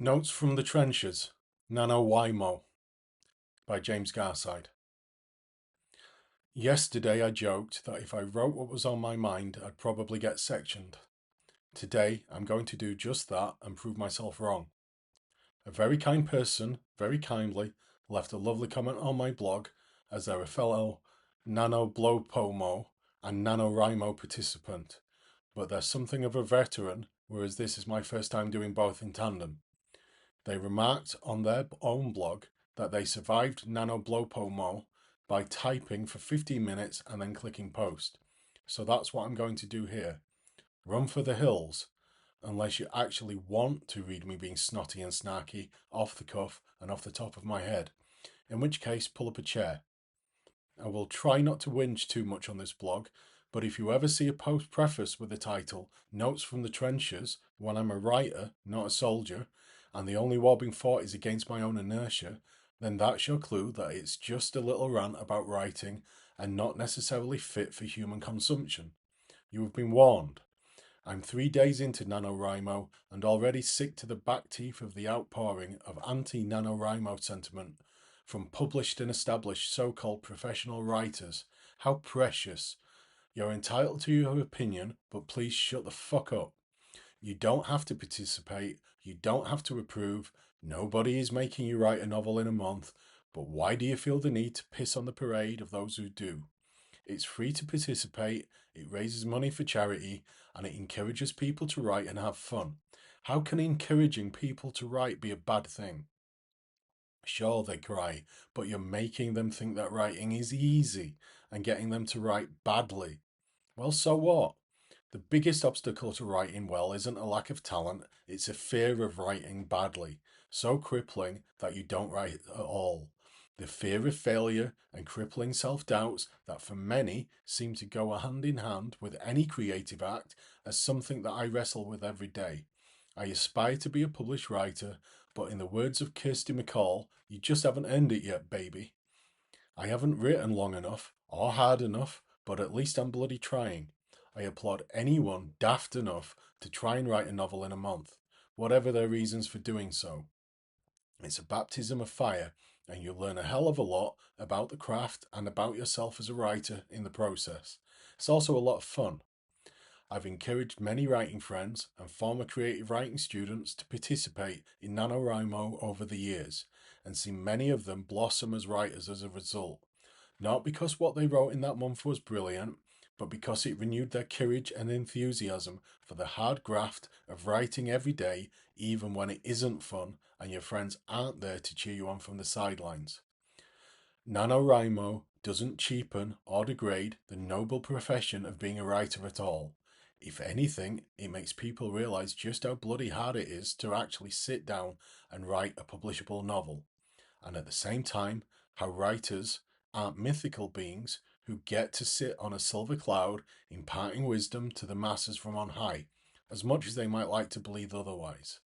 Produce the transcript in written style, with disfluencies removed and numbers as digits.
Notes from the Trenches, NaNoWriMo by James Garside. Yesterday I joked that if I wrote what was on my mind, I'd probably get sectioned. Today I'm going to do just that and prove myself wrong. A very kind person, very kindly, left a lovely comment on my blog as they're a fellow NaNoWriMo and NaNoWriMo participant, but they're something of a veteran, whereas this is my first time doing both in tandem. They remarked on their own blog that they survived NaNoWriMo by typing for 15 minutes and then clicking post. So that's what I'm going to do here. Run for the hills, unless you actually want to read me being snotty and snarky, off the cuff and off the top of my head, in which case pull up a chair. I will try not to whinge too much on this blog, but if you ever see a post preface with the title Notes from the Trenches when I'm a writer, not a soldier, and the only war being fought is against my own inertia, then that's your clue that it's just a little rant about writing and not necessarily fit for human consumption. You have been warned. I'm 3 days into NaNoWriMo and already sick to the back teeth of the outpouring of anti-NaNoWriMo sentiment from published and established so-called professional writers. How precious. You're entitled to your opinion, but please shut the fuck up. You don't have to participate, you don't have to approve, nobody is making you write a novel in a month, but why do you feel the need to piss on the parade of those who do? It's free to participate, it raises money for charity, and it encourages people to write and have fun. How can encouraging people to write be a bad thing? Sure, they cry, but you're making them think that writing is easy and getting them to write badly. Well, so what? The biggest obstacle to writing well isn't a lack of talent, it's a fear of writing badly, so crippling that you don't write at all. The fear of failure and crippling self-doubts that for many seem to go hand in hand with any creative act as something that I wrestle with every day. I aspire to be a published writer, but in the words of Kirsty McCall, you just haven't earned it yet, baby. I haven't written long enough or hard enough, but at least I'm bloody trying. I applaud anyone daft enough to try and write a novel in a month, whatever their reasons for doing so. It's a baptism of fire, and you'll learn a hell of a lot about the craft and about yourself as a writer in the process. It's also a lot of fun. I've encouraged many writing friends and former creative writing students to participate in NaNoWriMo over the years, and seen many of them blossom as writers as a result. Not because what they wrote in that month was brilliant, but because it renewed their courage and enthusiasm for the hard graft of writing every day, even when it isn't fun and your friends aren't there to cheer you on from the sidelines. NaNoWriMo doesn't cheapen or degrade the noble profession of being a writer at all. If anything, it makes people realise just how bloody hard it is to actually sit down and write a publishable novel, and at the same time, how writers aren't mythical beings who get to sit on a silver cloud imparting wisdom to the masses from on high, as much as they might like to believe otherwise.